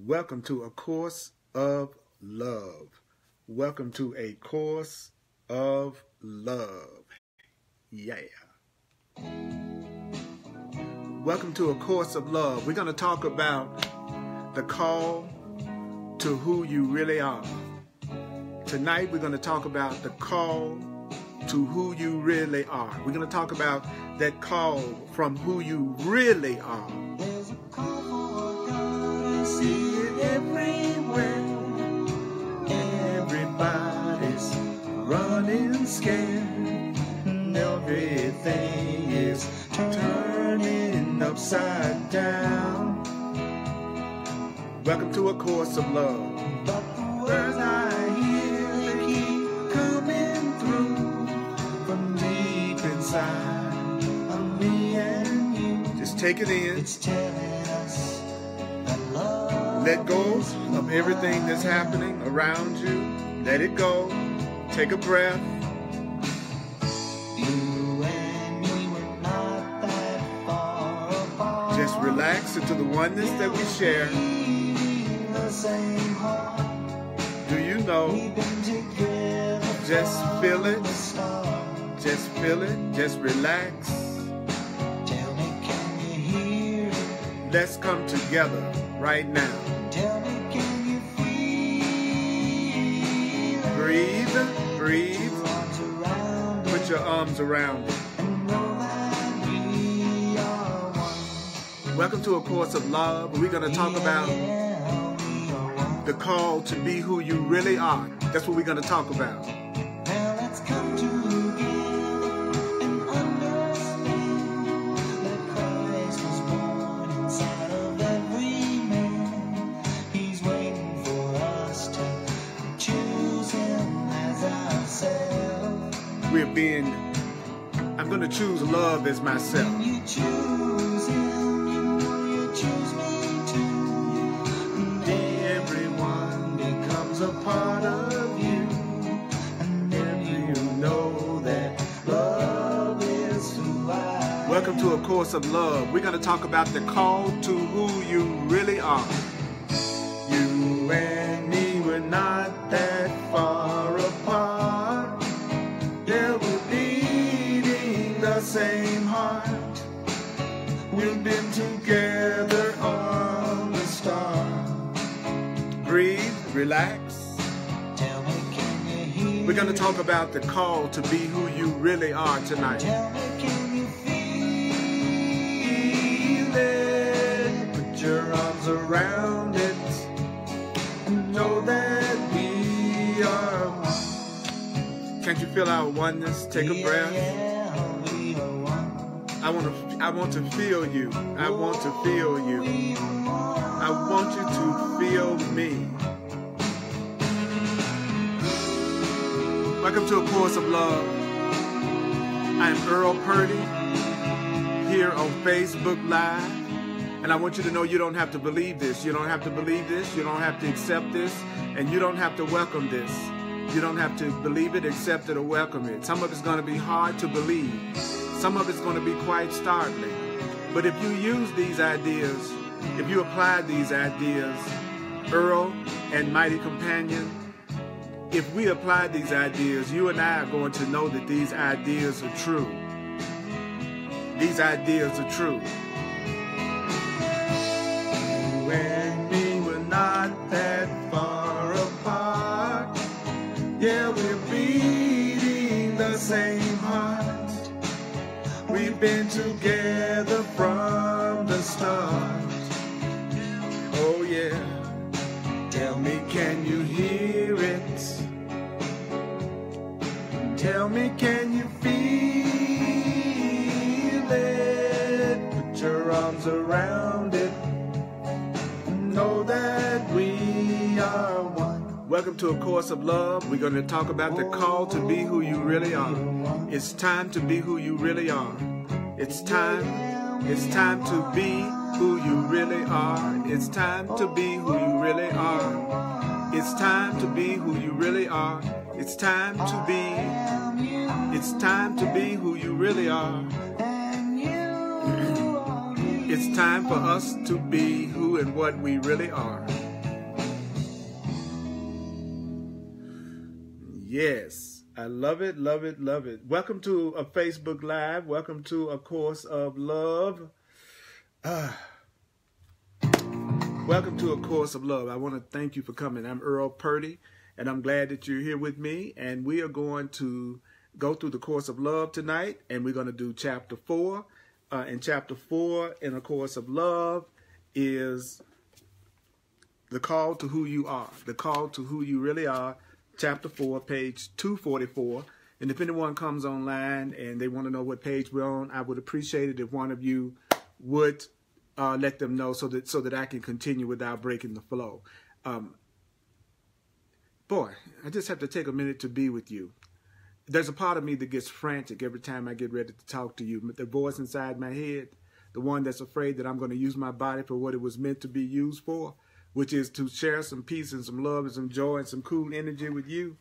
Welcome to A Course of Love. Welcome to A Course of Love. Yeah. Welcome to A Course of Love. We're going to talk about the call to who you really are. Tonight we're going to talk about the call to who you really are. We're going to talk about that call from who you really are. There's a call for God, I see it everywhere. Everybody's running scared. Everything is turning upside down. Welcome to A Course of Love. But the words I hear, they keep coming through from deep inside of me and you. Just take it in. It's telling us that love. Let go of everything that's happening around you. Let it go. Take a breath. You and me were not that far apart. Just relax into the oneness that we share. The same heart. Do you know? We've been together. Just feel it. from the start. Just feel it. Just relax. Tell me, can you hear it? Let's come together right now. Tell me, can you feel it? Breathe. Breathe. Your arms around it. Put your arms around it. And know that we are one. Welcome to A Course of Love. We're going to talk about Yeah, we are one. the call to be who you really are. That's what we're going to talk about. Now let's come together and understand that Christ was born inside of every man. He's waiting for us to choose Him as ourselves. I'm going to choose love as myself. When you choose Him, you know you choose me too. And everyone becomes a part of you. And then you know that love is who I am. Welcome to A Course of Love. We're going to talk about the call to who you really are. You and me were not that far apart. Yeah, we're beating the same heart. We've been together on the start. Breathe, relax. Tell me, can you hear? We're going to talk about the call to be who you really are tonight. Tell me, can you feel it? Put your arms around it and know that we are one. Can't you feel our oneness? Take a breath. Yeah, we are one. I want to feel you. I want to feel you. I want you to feel me. Welcome to A Course of Love. I am Earl Purdy here on Facebook Live. And I want you to know you don't have to believe this. You don't have to believe this. You don't have to accept this. And you don't have to welcome this. You don't have to believe it, accept it, or welcome it. Some of it's going to be hard to believe. Some of it's going to be quite startling. But if you use these ideas, if you apply these ideas, Earl and Mighty Companion, if we apply these ideas, you and I are going to know that these ideas are true. These ideas are true. You and me were not that far apart. Yeah, we're beating the same heart. We've been together from the start. Oh yeah. Tell me, can you hear it? Tell me, can you feel it? Put your arms around it. Know that we are one. Welcome to A Course of Love. We're going to talk about the call to be who you really are. It's time to be who you really are. It's time to be who you really are. It's time to be who you really are. It's time to be who you really are. It's time to be who you really are. It's time for us to be who and what we really are. Yes, I love it, love it, love it. Welcome to a Facebook Live. Welcome to A Course of Love. Welcome to A Course of Love. I want to thank you for coming. I'm Earl Purdy, and I'm glad that you're here with me. And we are going to go through the Course of Love tonight, and we're going to do Chapter 4. And Chapter 4 in A Course of Love is the call to who you are, the call to who you really are. Chapter 4, page 244. And if anyone comes online and they want to know what page we're on, I would appreciate it if one of you would let them know so that I can continue without breaking the flow. Boy, I just have to take a minute to be with you. There's a part of me that gets frantic every time I get ready to talk to you. The voice inside my head, the one that's afraid that I'm going to use my body for what it was meant to be used for, which is to share some peace and some love and some joy and some cool energy with you.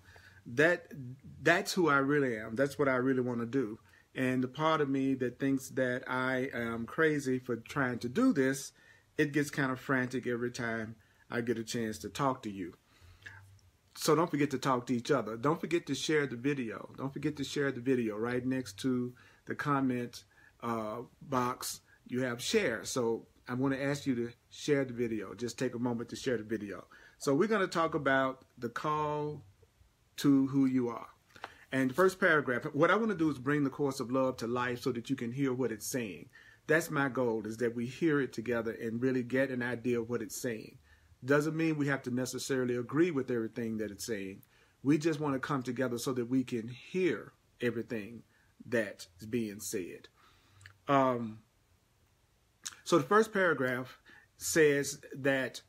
That's who I really am. That's what I really want to do. And the part of me that thinks that I am crazy for trying to do this, it gets kind of frantic every time I get a chance to talk to you. So don't forget to talk to each other. Don't forget to share the video. Don't forget to share the video. Right next to the comment box, you have share. So I want to ask you to share the video. Just take a moment to share the video. So we're going to talk about the call to who you are. And the first paragraph, what I want to do is bring the Course of Love to life so that you can hear what it's saying. That's my goal, is that we hear it together and really get an idea of what it's saying. Doesn't mean we have to necessarily agree with everything that it's saying. We just want to come together so that we can hear everything that is being said. So the first paragraph says that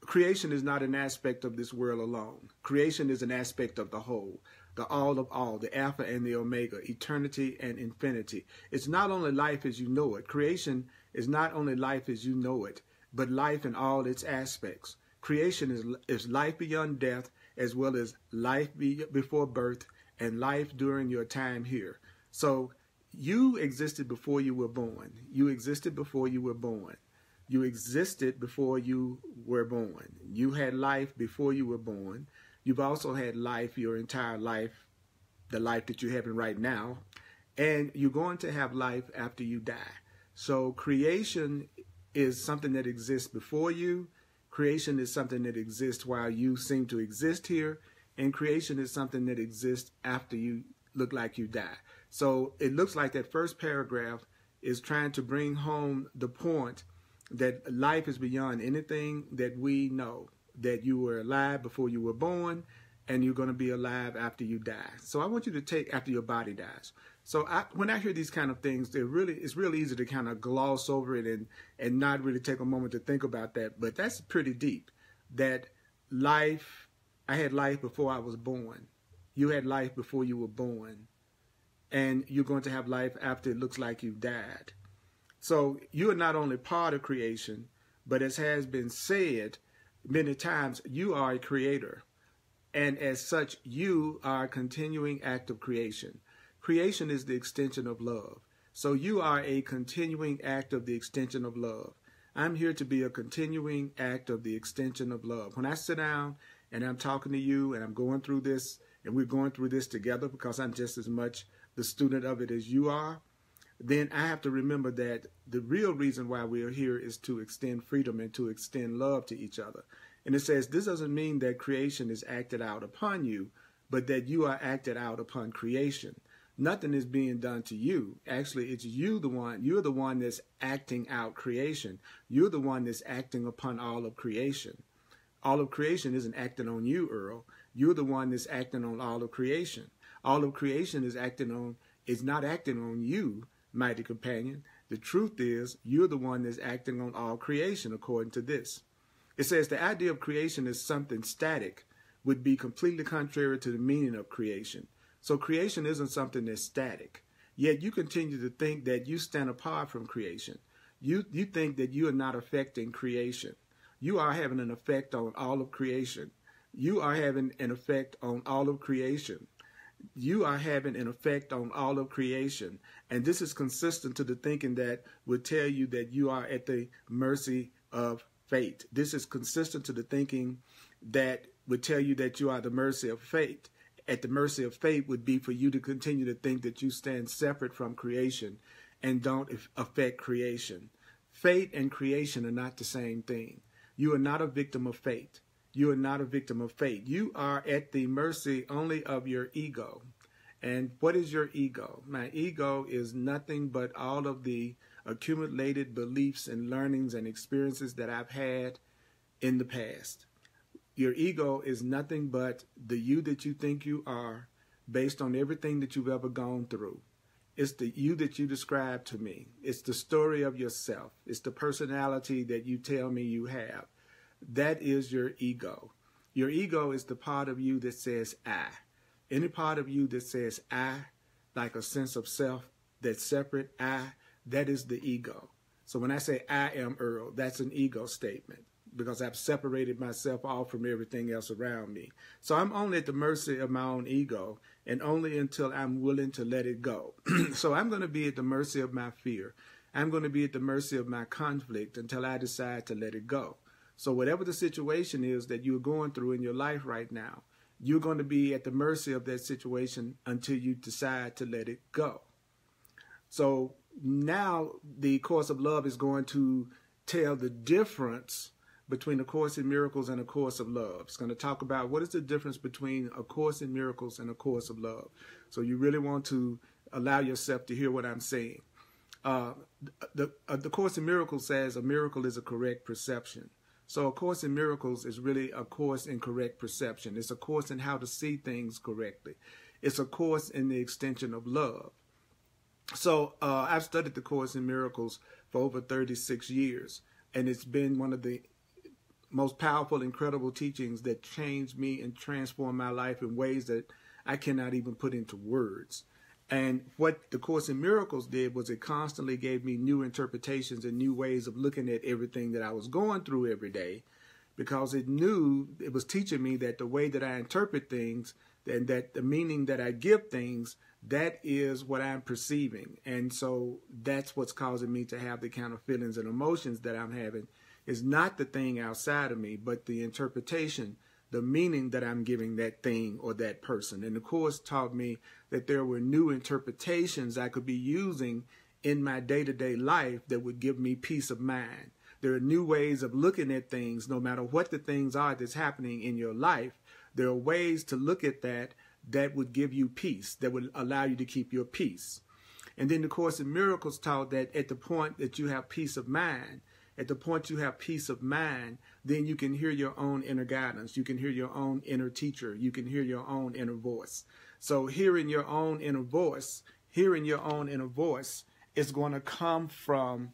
creation is not an aspect of this world alone. Creation is an aspect of the whole, the all of all, the Alpha and the Omega, eternity and infinity. It's not only life as you know it. Creation is not only life as you know it, but life in all its aspects. Creation is life beyond death, as well as life before birth and life during your time here. So you existed before you were born. You existed before you were born. You existed before you were born. You had life before you were born. You've also had life your entire life, the life that you're having right now. And you're going to have life after you die. So creation is something that exists before you. Creation is something that exists while you seem to exist here. And creation is something that exists after you look like you die. So it looks like that first paragraph is trying to bring home the point that life is beyond anything that we know, that you were alive before you were born and you're going to be alive after you die. So I want you to take after your body dies. So when I hear these kind of things, it's really easy to kind of gloss over it and not really take a moment to think about that. But that's pretty deep, that life, I had life before I was born. You had life before you were born. And you're going to have life after it looks like you died. So you are not only part of creation, but as has been said many times, you are a creator. And as such, you are a continuing act of creation. Creation is the extension of love. So you are a continuing act of the extension of love. I'm here to be a continuing act of the extension of love. When I sit down and I'm talking to you and I'm going through this, and we're going through this together because I'm just as much the student of it as you are, then I have to remember that the real reason why we are here is to extend freedom and to extend love to each other. And it says this doesn't mean that creation is acted out upon you, but that you are acted out upon creation. Nothing is being done to you. Actually, it's you're the one that's acting out creation. You're the one that's acting upon all of creation. All of creation isn't acting on you, Earl. You're the one that's acting on all of creation. All of creation is not acting on you, mighty companion. The truth is, you're the one that's acting on all creation, according to this. It says the idea of creation is something static would be completely contrary to the meaning of creation. So creation isn't something that's static. Yet you continue to think that you stand apart from creation. You think that you are not affecting creation. You are having an effect on all of creation. You are having an effect on all of creation. You are having an effect on all of creation. And this is consistent to the thinking that would tell you that you are at the mercy of fate. This is consistent to the thinking that would tell you that you are at the mercy of fate. at the mercy of fate would be for you to continue to think that you stand separate from creation and don't affect creation. Fate and creation are not the same thing. You are not a victim of fate. You are not a victim of fate. You are at the mercy only of your ego. And what is your ego? My ego is nothing but all of the accumulated beliefs and learnings and experiences that I've had in the past. Your ego is nothing but the you that you think you are based on everything that you've ever gone through. It's the you that you describe to me. It's the story of yourself. It's the personality that you tell me you have. That is your ego. Your ego is the part of you that says I. Any part of you that says I, like a sense of self that's separate, I, that is the ego. So when I say I am Earl, that's an ego statement because I've separated myself off from everything else around me. So I'm only at the mercy of my own ego and only until I'm willing to let it go. So I'm going to be at the mercy of my fear. I'm going to be at the mercy of my conflict until I decide to let it go. So whatever the situation is that you're going through in your life right now, you're going to be at the mercy of that situation until you decide to let it go. So now the Course of Love is going to tell the difference between A Course in Miracles and A Course of Love. It's going to talk about what is the difference between A Course in Miracles and A Course of Love. So you really want to allow yourself to hear what I'm saying. The Course in Miracles says a miracle is a correct perception. So A Course in Miracles is really a course in correct perception. It's a course in how to see things correctly. It's a course in the extension of love. So I've studied the Course in Miracles for over 36 years, and it's been one of the most powerful, incredible teachings that changed me and transformed my life in ways that I cannot even put into words. And what the Course in Miracles did was it constantly gave me new interpretations and new ways of looking at everything that I was going through every day, because it was teaching me that the way that I interpret things and that the meaning that I give things, that is what I'm perceiving. And so that's what's causing me to have the kind of feelings and emotions that I'm having. Is not the thing outside of me, but the interpretation, the meaning that I'm giving that thing or that person. And the Course taught me that there were new interpretations I could be using in my day-to-day life that would give me peace of mind. There are new ways of looking at things, no matter what the things are that's happening in your life. There are ways to look at that would give you peace, that would allow you to keep your peace. And then the Course in Miracles taught that at the point that you have peace of mind, at the point you have peace of mind, then you can hear your own inner guidance. You can hear your own inner teacher. You can hear your own inner voice. So hearing your own inner voice is going to come from,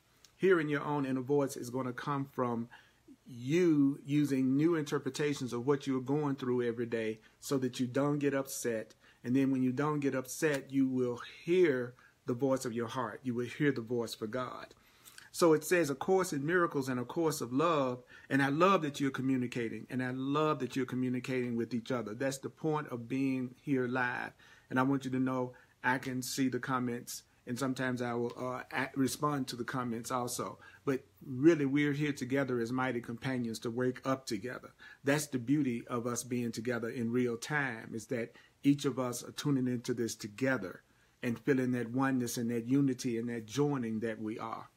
you using new interpretations of what you're going through every day so that you don't get upset. And then when you don't get upset, you will hear the voice of your heart. You will hear the voice for God. So it says A Course in Miracles and A Course of Love. And I love that you're communicating. And I love that you're communicating with each other. That's the point of being here live. And I want you to know I can see the comments. And sometimes I will respond to the comments also. But really, we're here together as mighty companions to wake up together. That's the beauty of us being together in real time, is that each of us are tuning into this together and feeling that oneness and that unity and that joining that we are.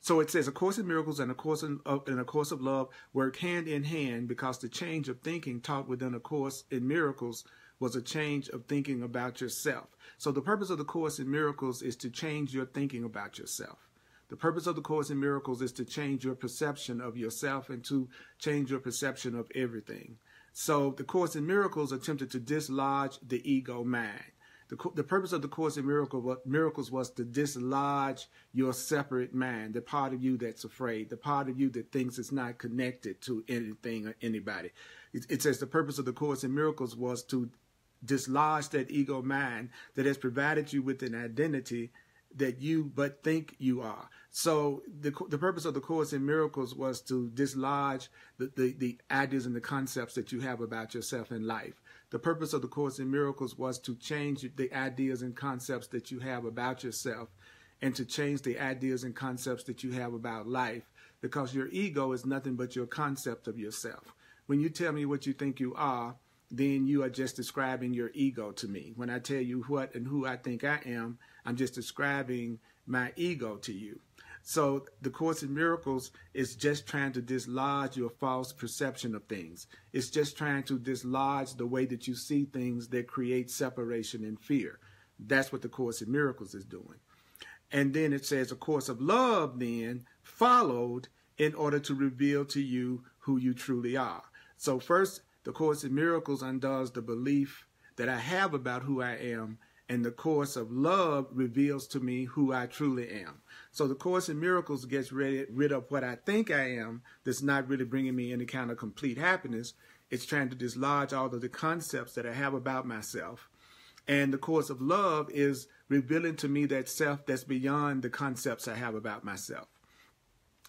So it says A Course in Miracles and A Course of Love work hand in hand, because the change of thinking taught within A Course in Miracles was a change of thinking about yourself. So the purpose of the Course in Miracles is to change your thinking about yourself. The purpose of the Course in Miracles is to change your perception of yourself and to change your perception of everything. So the Course in Miracles attempted to dislodge the ego mind. The purpose of the Course in Miracles was to dislodge your separate mind, the part of you that's afraid, the part of you that thinks it's not connected to anything or anybody. It says the purpose of the Course in Miracles was to dislodge that ego mind that has provided you with an identity that you but think you are. So the purpose of the Course in Miracles was to dislodge the ideas and the concepts that you have about yourself in life. The purpose of the Course in Miracles was to change the ideas and concepts that you have about yourself and to change the ideas and concepts that you have about life, because your ego is nothing but your concept of yourself. When you tell me what you think you are, then you are just describing your ego to me. When I tell you what and who I think I am, I'm just describing my ego to you. So the Course in Miracles is just trying to dislodge your false perception of things. It's just trying to dislodge the way that you see things that create separation and fear. That's what the Course in Miracles is doing. And then it says a course of love then followed in order to reveal to you who you truly are. So first, the Course in Miracles undoes the belief that I have about who I am, and the Course of Love reveals to me who I truly am. So the Course in Miracles gets rid of what I think I am that's not really bringing me any kind of complete happiness. It's trying to dislodge all of the concepts that I have about myself. And the Course of Love is revealing to me that self that's beyond the concepts I have about myself.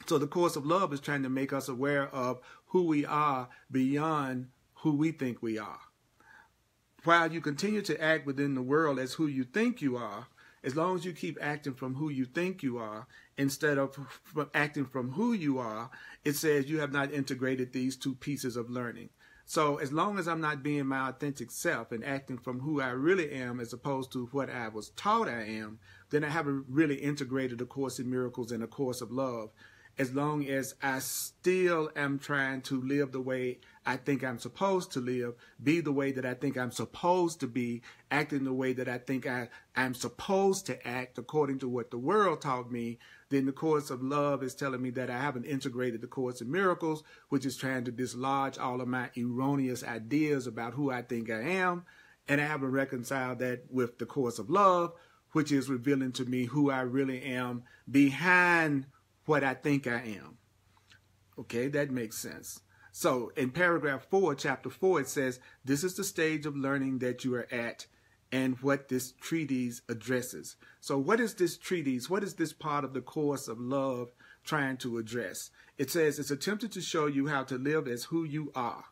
So the Course of Love is trying to make us aware of who we are beyond who we think we are. While you continue to act within the world as who you think you are, as long as you keep acting from who you think you are instead of acting from who you are, it says you have not integrated these two pieces of learning. So as long as I'm not being my authentic self and acting from who I really am as opposed to what I was taught I am, then I haven't really integrated a Course in Miracles and a Course of Love. As long as I still am trying to live the way I think I'm supposed to live, be the way that I think I'm supposed to be, acting the way that I think I'm supposed to act according to what the world taught me, then the Course of Love is telling me that I haven't integrated the Course in Miracles, which is trying to dislodge all of my erroneous ideas about who I think I am, and I haven't reconciled that with the Course of Love, which is revealing to me who I really am behind what I think I am. Okay, that makes sense. So in paragraph 4, chapter 4, it says, this is the stage of learning that you are at and what this treatise addresses. So what is this treatise? What is this part of the Course of Love trying to address? It says it's attempted to show you how to live as who you are.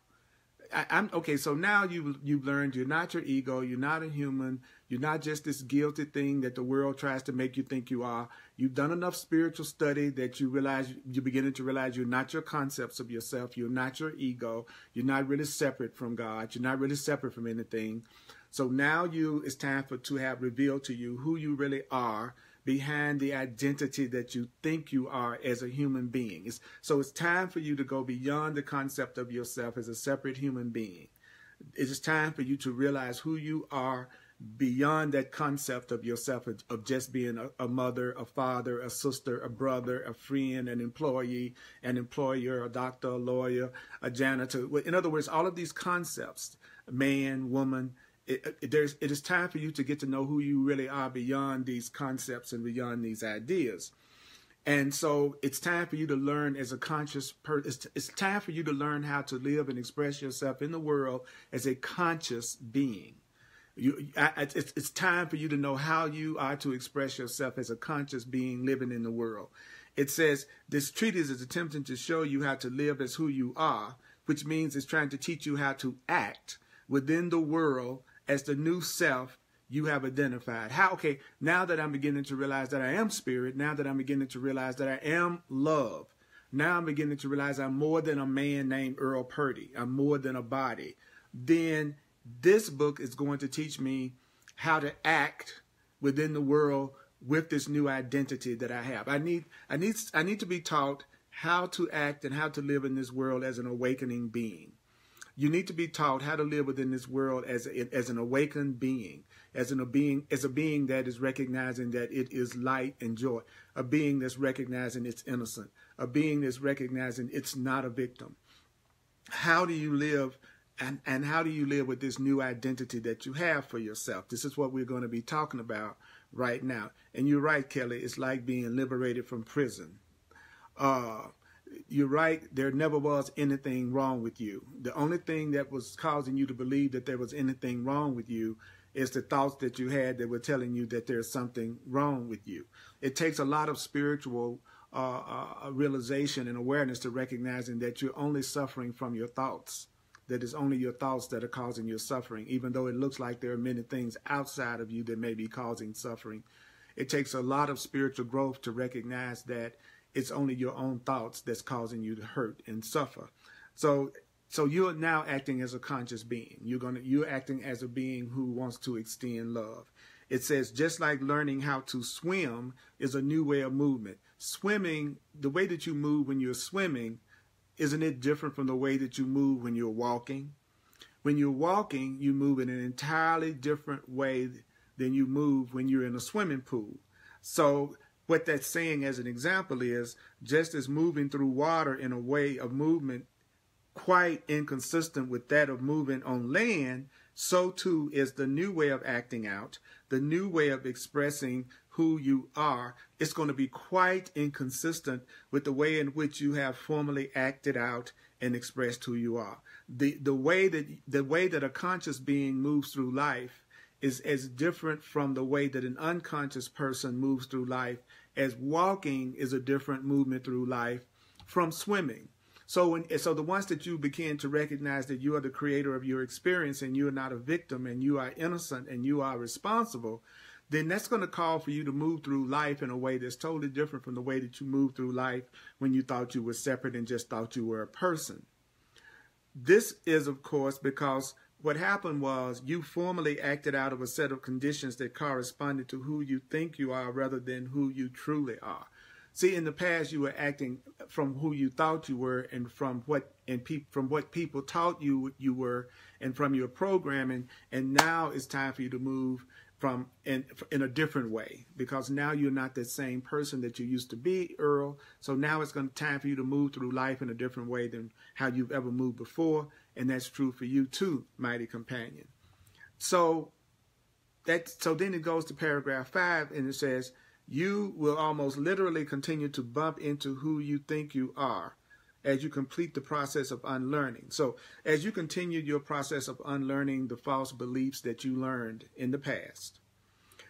Okay, so now you've learned you're not your ego, you're not a human, you're not just this guilty thing that the world tries to make you think you are. You've done enough spiritual study that you're beginning to realize you're not your concepts of yourself, you're not your ego, you're not really separate from God, you're not really separate from anything. So now it's time to have revealed to you who you really are behind the identity that you think you are as a human being. So it's time for you to go beyond the concept of yourself as a separate human being. It is time for you to realize who you are beyond that concept of yourself of just being a mother, a father, a sister, a brother, a friend, an employee, an employer, a doctor, a lawyer, a janitor. In other words, all of these concepts, man, woman, it is time for you to get to know who you really are beyond these concepts and beyond these ideas. And so it's time for you to learn as a conscious person. It's time for you to learn how to live and express yourself in the world as a conscious being. It's time for you to know how you are to express yourself as a conscious being living in the world. It says this treatise is attempting to show you how to live as who you are, which means it's trying to teach you how to act within the world as the new self you have identified. Okay, now that I'm beginning to realize that I am spirit, now that I'm beginning to realize that I am love, now I'm beginning to realize I'm more than a man named Earl Purdy, I'm more than a body, then this book is going to teach me how to act within the world with this new identity that I have. I need to be taught how to act and how to live in this world as an awakening being. You need to be taught how to live within this world as an awakened being, as a being that is recognizing that it is light and joy, a being that's recognizing it's innocent, a being that's recognizing it's not a victim. How do you live, and how do you live with this new identity that you have for yourself? This is what we're going to be talking about right now. And you're right, Kelly, it's like being liberated from prison. You're right, there never was anything wrong with you. The only thing that was causing you to believe that there was anything wrong with you is the thoughts that you had that were telling you that there's something wrong with you. It takes a lot of spiritual realization and awareness to recognizing that you're only suffering from your thoughts, that it's only your thoughts that are causing your suffering, even though it looks like there are many things outside of you that may be causing suffering. It takes a lot of spiritual growth to recognize that it's only your own thoughts that's causing you to hurt and suffer. So So you're now acting as a conscious being. You're acting as a being who wants to extend love. It says, just like learning how to swim is a new way of movement. Swimming, the way that you move when you're swimming, isn't it different from the way that you move when you're walking? When you're walking, you move in an entirely different way than you move when you're in a swimming pool. So what that's saying as an example is, just as moving through water in a way of movement quite inconsistent with that of moving on land, so too is the new way of acting out, the new way of expressing who you are. It's going to be quite inconsistent with the way in which you have formerly acted out and expressed who you are. The way that a conscious being moves through life is as different from the way that an unconscious person moves through life, as walking is a different movement through life from swimming. So the ones that you begin to recognize that you are the creator of your experience and you are not a victim and you are innocent and you are responsible, then that's going to call for you to move through life in a way that's totally different from the way that you moved through life when you thought you were separate and just thought you were a person. This is, of course, because what happened was you formerly acted out of a set of conditions that corresponded to who you think you are rather than who you truly are. See, in the past, you were acting from who you thought you were and from what people taught you you were and from your programming. And now it's time for you to move from in a different way, because now you're not the same person that you used to be, Earl. So now it's time for you to move through life in a different way than how you've ever moved before. And that's true for you too, mighty companion. So then it goes to paragraph 5 and it says, you will almost literally continue to bump into who you think you are as you complete the process of unlearning. So as you continue your process of unlearning the false beliefs that you learned in the past,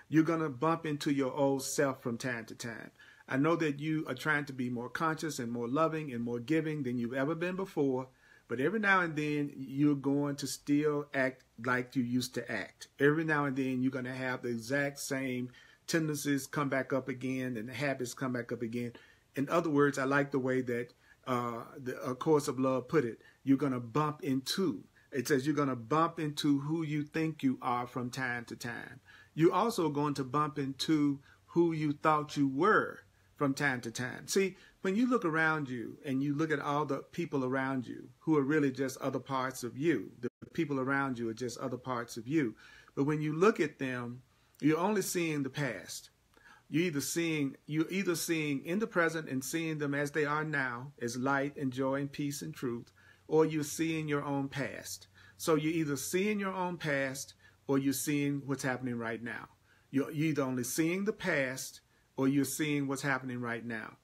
you're going to bump into your old self from time to time. I know that you are trying to be more conscious and more loving and more giving than you've ever been before, but every now and then you're going to still act like you used to act. Every now and then you're going to have the exact same tendencies come back up again and the habits come back up again. In other words, I like the way that A Course of Love put it. You're going to bump into. It says you're going to bump into who you think you are from time to time. You're also going to bump into who you thought you were from time to time. See, when you look around you and you look at all the people around you who are really just other parts of you, the people around you are just other parts of you. But when you look at them, you're only seeing the past. You're either seeing in the present and seeing them as they are now, as light and joy and peace and truth, or you're seeing your own past. So you're either seeing your own past or you're seeing what's happening right now. You're either only seeing the past or you're seeing what's happening right now.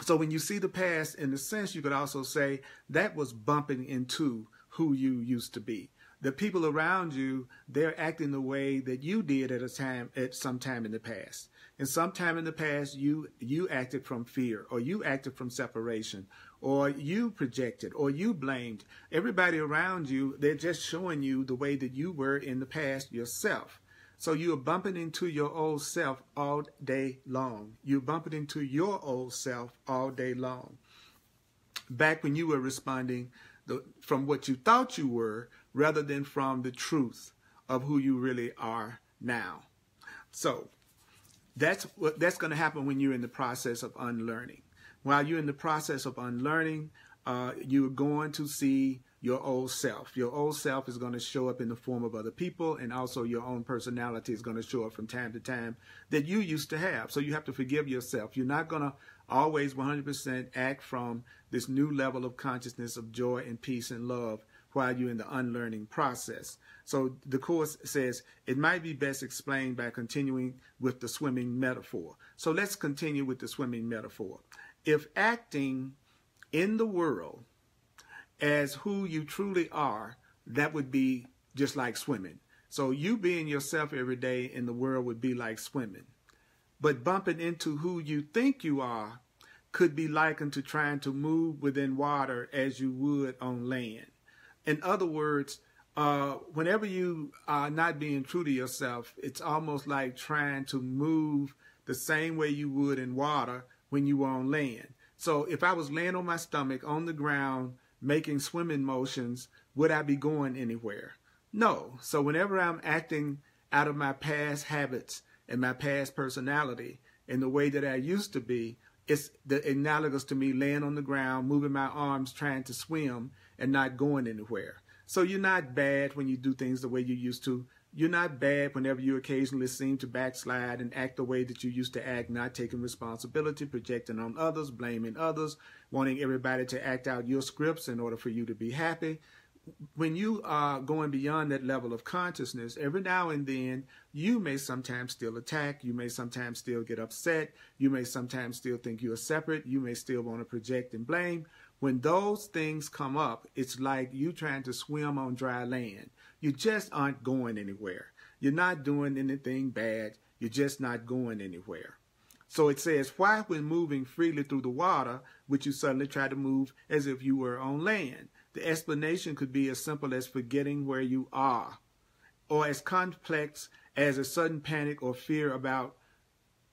So when you see the past, in a sense, you could also say that was bumping into who you used to be. The people around you, they're acting the way that you did at some time in the past. And sometime in the past, you acted from fear, or you acted from separation, or you projected, or you blamed. Everybody around you, they're just showing you the way that you were in the past yourself. So you're bumping into your old self all day long. You're bumping into your old self all day long. Back when you were responding from what you thought you were, rather than from the truth of who you really are now. So that's going to happen when you're in the process of unlearning. While you're in the process of unlearning, you're going to see your old self. Your old self is going to show up in the form of other people, and also your own personality is going to show up from time to time that you used to have. So you have to forgive yourself. You're not going to always 100% act from this new level of consciousness of joy and peace and love while you're in the unlearning process. So the Course says it might be best explained by continuing with the swimming metaphor. So let's continue with the swimming metaphor. If acting in the world as who you truly are, that would be just like swimming. So you being yourself every day in the world would be like swimming. But bumping into who you think you are could be likened to trying to move within water as you would on land. In other words, whenever you are not being true to yourself, it's almost like trying to move the same way you would in water when you were on land. So if I was laying on my stomach on the ground, making swimming motions, would I be going anywhere? No. So whenever I'm acting out of my past habits and my past personality in the way that I used to be, it's analogous to me laying on the ground, moving my arms, trying to swim and not going anywhere. So you're not bad when you do things the way you used to. You're not bad whenever you occasionally seem to backslide and act the way that you used to act, not taking responsibility, projecting on others, blaming others, wanting everybody to act out your scripts in order for you to be happy. When you are going beyond that level of consciousness, every now and then, you may sometimes still attack. You may sometimes still get upset. You may sometimes still think you are separate. You may still want to project and blame. When those things come up, it's like you trying to swim on dry land. You just aren't going anywhere. You're not doing anything bad. You're just not going anywhere. So it says, why when moving freely through the water, would you suddenly try to move as if you were on land? The explanation could be as simple as forgetting where you are, or as complex as a sudden panic or fear about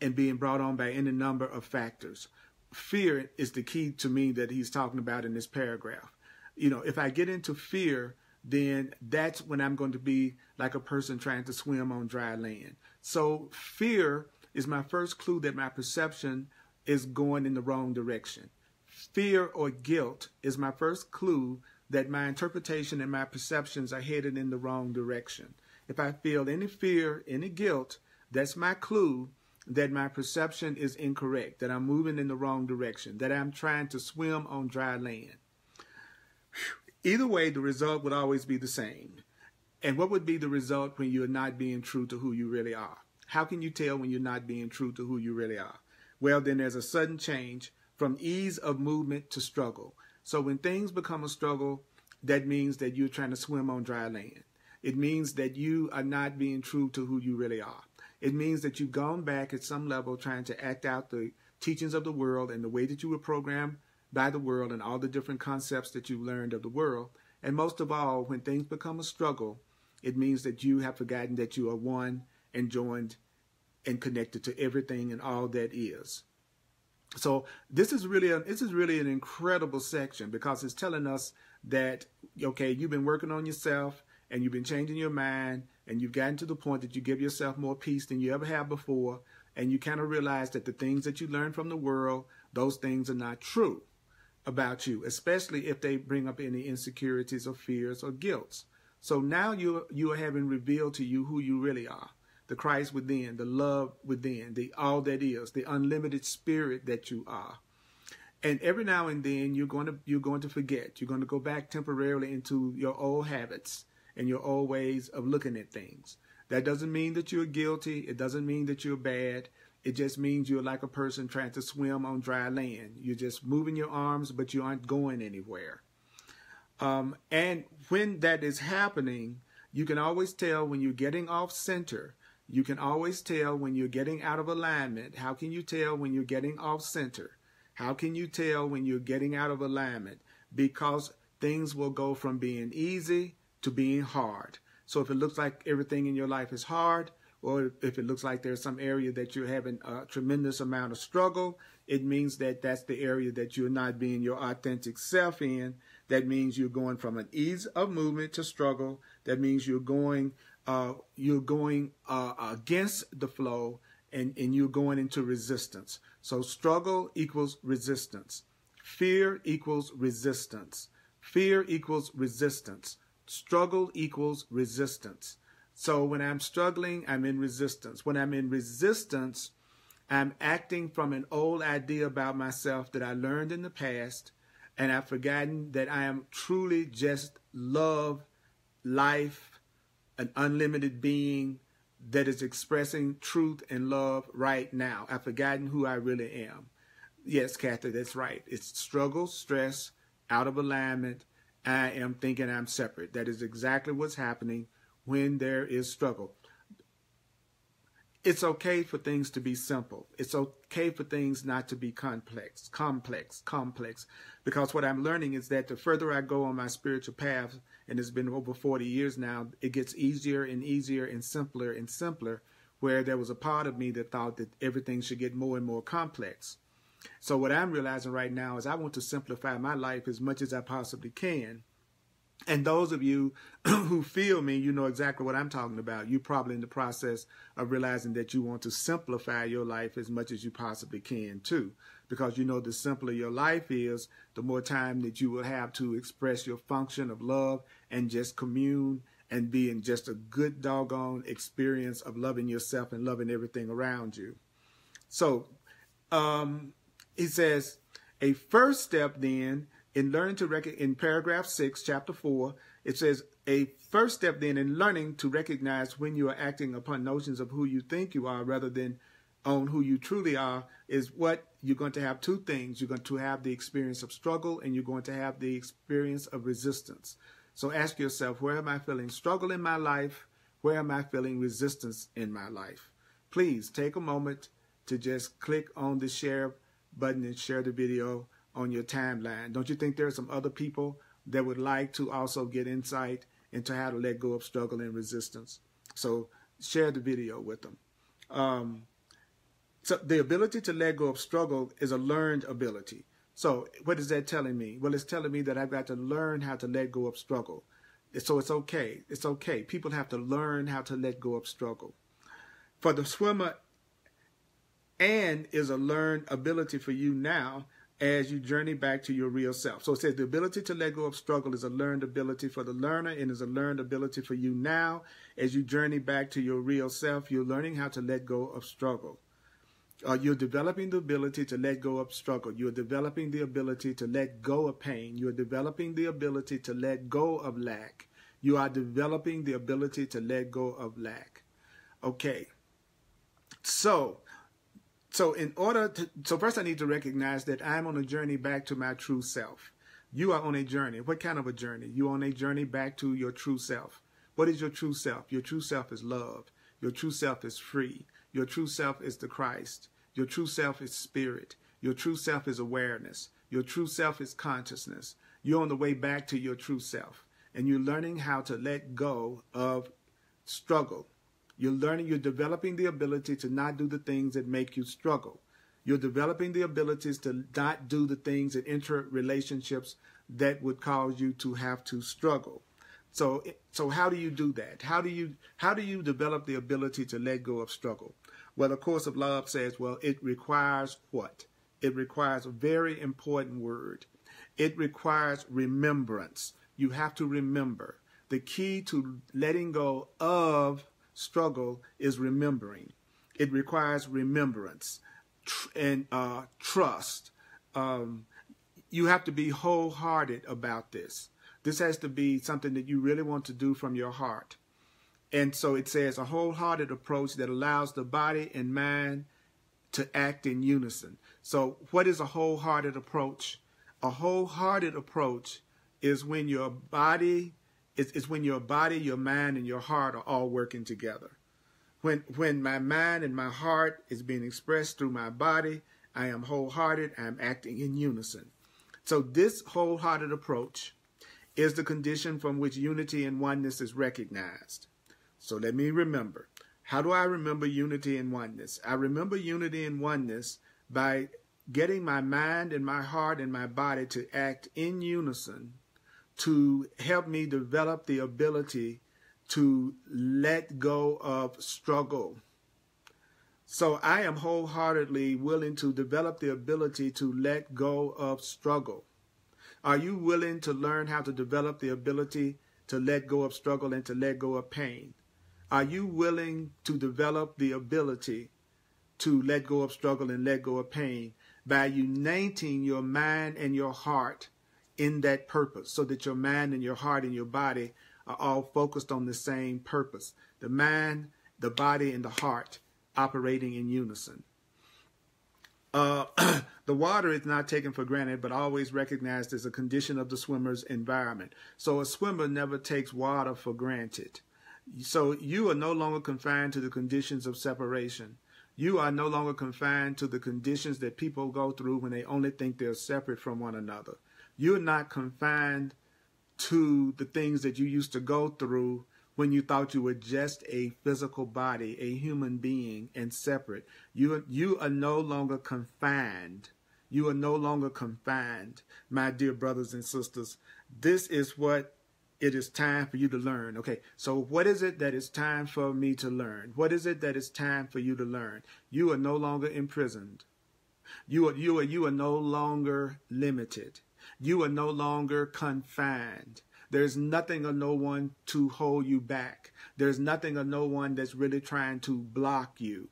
and being brought on by any number of factors. Fear is the key to me that he's talking about in this paragraph. You know, if I get into fear, then that's when I'm going to be like a person trying to swim on dry land. So fear is my first clue that my perception is going in the wrong direction. Fear or guilt is my first clue that my interpretation and my perceptions are headed in the wrong direction. If I feel any fear, any guilt, that's my clue that my perception is incorrect, that I'm moving in the wrong direction, that I'm trying to swim on dry land. Either way, the result would always be the same. And what would be the result when you're not being true to who you really are? How can you tell when you're not being true to who you really are? Well, then there's a sudden change from ease of movement to struggle. So when things become a struggle, that means that you're trying to swim on dry land. It means that you are not being true to who you really are. It means that you've gone back at some level trying to act out the teachings of the world and the way that you were programmed by the world and all the different concepts that you learned of the world. And most of all, when things become a struggle, it means that you have forgotten that you are one and joined and connected to everything and all that is. So this is really an incredible section, because it's telling us that, okay, you've been working on yourself and you've been changing your mind and you've gotten to the point that you give yourself more peace than you ever have before, and you kind of realize that the things that you learned from the world, those things are not true about you, especially if they bring up any insecurities or fears or guilt. So now you are having revealed to you who you really are. The Christ within, the love within, the all that is, the unlimited spirit that you are. And every now and then you're going to forget. You're going to go back temporarily into your old habits and your old ways of looking at things. That doesn't mean that you're guilty. It doesn't mean that you're bad. It just means you're like a person trying to swim on dry land. You're just moving your arms, but you aren't going anywhere. And when that is happening, you can always tell when you're getting off center. You can always tell when you're getting out of alignment. How can you tell when you're getting off center? How can you tell when you're getting out of alignment? Because things will go from being easy to being hard. So if it looks like everything in your life is hard, or if it looks like there's some area that you're having a tremendous amount of struggle, it means that that's the area that you're not being your authentic self in. That means you're going from an ease of movement to struggle. That means you're going against the flow, and you're going into resistance. So struggle equals resistance. Fear equals resistance. Fear equals resistance. Struggle equals resistance. So when I'm struggling, I'm in resistance. When I'm in resistance, I'm acting from an old idea about myself that I learned in the past, and I've forgotten that I am truly just love, life, an unlimited being that is expressing truth and love right now. I've forgotten who I really am. Yes, Kathy, that's right. It's struggle, stress, out of alignment. I am thinking I'm separate. That is exactly what's happening when there is struggle. It's okay for things to be simple. It's okay for things not to be complex. Because what I'm learning is that the further I go on my spiritual path, and it's been over 40 years now, it gets easier and easier and simpler, where there was a part of me that thought that everything should get more and more complex. So what I'm realizing right now is I want to simplify my life as much as I possibly can. And those of you who feel me, you know exactly what I'm talking about. You're probably in the process of realizing that you want to simplify your life as much as you possibly can too. Because you know the simpler your life is, the more time that you will have to express your function of love and just commune and be in just a good doggone experience of loving yourself and loving everything around you. So he says, a first step then in learning to recognize, in paragraph 6, chapter 4, it says, a first step then in learning to recognize when you are acting upon notions of who you think you are rather than on who you truly are is what you're going to have. Two things. You're going to have the experience of struggle and you're going to have the experience of resistance. So ask yourself, where am I feeling struggle in my life? Where am I feeling resistance in my life? Please take a moment to just click on the share button and share the video on your timeline. Don't you think there are some other people that would like to also get insight into how to let go of struggle and resistance? So share the video with them. So the ability to let go of struggle is a learned ability. So what is that telling me? Well, it's telling me that I've got to learn how to let go of struggle. So it's okay. It's okay. People have to learn how to let go of struggle. For the swimmer, and is a learned ability for you now as you journey back to your real self. So it says the ability to let go of struggle is a learned ability for the learner and is a learned ability for you now as you journey back to your real self. You're learning how to let go of struggle. You're developing the ability to let go of struggle. You're developing the ability to let go of pain. You're developing the ability to let go of lack. You are developing the ability to let go of lack. Okay. So first I need to recognize that I'm on a journey back to my true self. You are on a journey. What kind of a journey? You're on a journey back to your true self. What is your true self? Your true self is love. Your true self is free. Your true self is the Christ. Your true self is spirit. Your true self is awareness. Your true self is consciousness. You're on the way back to your true self. And you're learning how to let go of struggle. You're developing the ability to not do the things that make you struggle. You're developing the abilities to not do the things that enter relationships that would cause you to have to struggle. So how do you do that? How do you develop the ability to let go of struggle? Well, the Course of Love says, well, it requires what? It requires a very important word. It requires remembrance. You have to remember. The key to letting go of struggle is remembering. It requires remembrance and trust. You have to be wholehearted about this. This has to be something that you really want to do from your heart. And so it says a wholehearted approach that allows the body and mind to act in unison. So what is a wholehearted approach? A wholehearted approach is when your body, your mind, and your heart are all working together. When my mind and my heart is being expressed through my body, I am wholehearted, I am acting in unison. So this wholehearted approach is the condition from which unity and oneness is recognized. So let me remember. How do I remember unity and oneness? I remember unity and oneness by getting my mind and my heart and my body to act in unison to help me develop the ability to let go of struggle. So I am wholeheartedly willing to develop the ability to let go of struggle. Are you willing to learn how to develop the ability to let go of struggle and to let go of pain? Are you willing to develop the ability to let go of struggle and let go of pain by uniting your mind and your heart in that purpose so that your mind and your heart and your body are all focused on the same purpose? The mind, the body, and the heart operating in unison. The water is not taken for granted, but always recognized as a condition of the swimmer's environment. So a swimmer never takes water for granted. So you are no longer confined to the conditions of separation. You are no longer confined to the conditions that people go through when they only think they're separate from one another. You're not confined to the things that you used to go through when you thought you were just a physical body, a human being, and separate. You are no longer confined You are no longer confined, my dear brothers and sisters. This is what it is time for you to learn. Okay, so what is it that is time for me to learn? What is it that is time for you to learn? You are no longer imprisoned. You are no longer limited. You are no longer confined. There's nothing or no one to hold you back. There's nothing or no one that's really trying to block you.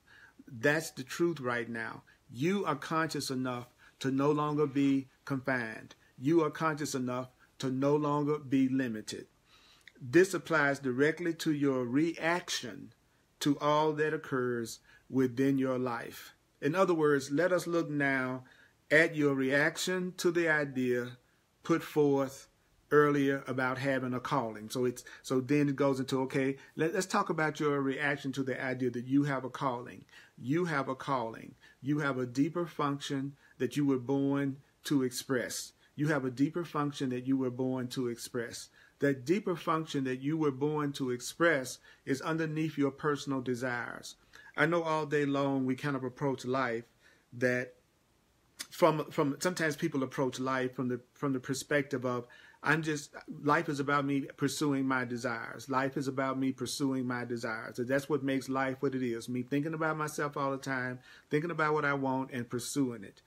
That's the truth right now. You are conscious enough to no longer be confined. You are conscious enough to no longer be limited. This applies directly to your reaction to all that occurs within your life. In other words, let us look now at your reaction to the idea put forth earlier about having a calling. So then it goes into, okay, let's talk about your reaction to the idea that you have a calling. You have a calling. You have a deeper function that you were born to express. You have a deeper function that you were born to express. That deeper function that you were born to express is underneath your personal desires. I know all day long we kind of approach life that from sometimes people approach life from the perspective of life is about me pursuing my desires. Life is about me pursuing my desires. And that's what makes life what it is. Me thinking about myself all the time, thinking about what I want and pursuing it.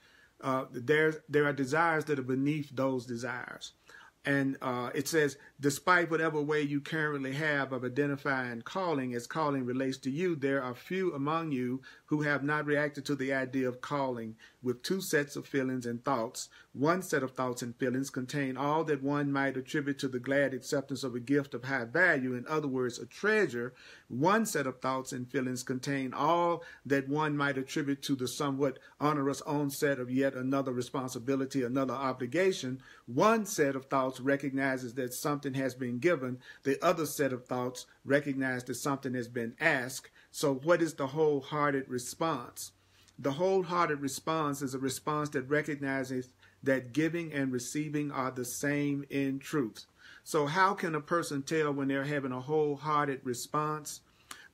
There are desires that are beneath those desires. And it says, despite whatever way you currently have of identifying calling as calling relates to you, there are few among you who have not reacted to the idea of calling with two sets of feelings and thoughts. One set of thoughts and feelings contain all that one might attribute to the glad acceptance of a gift of high value, in other words, a treasure. One set of thoughts and feelings contain all that one might attribute to the somewhat onerous onset of yet another responsibility, another obligation. One set of thoughts recognizes that something has been given. The other set of thoughts recognize that something has been asked. So what is the wholehearted response? The wholehearted response is a response that recognizes that giving and receiving are the same in truth. So how can a person tell when they're having a wholehearted response?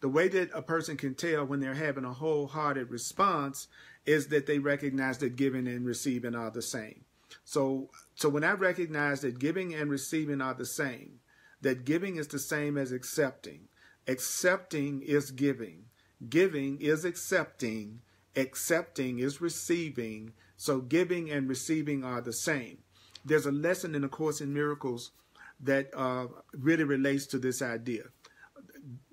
The way that a person can tell when they're having a wholehearted response is that they recognize that giving and receiving are the same. So when I recognize that giving and receiving are the same, that giving is the same as accepting. Accepting is giving. Giving is accepting. Accepting is receiving. So giving and receiving are the same. There's a lesson in A Course in Miracles that really relates to this idea.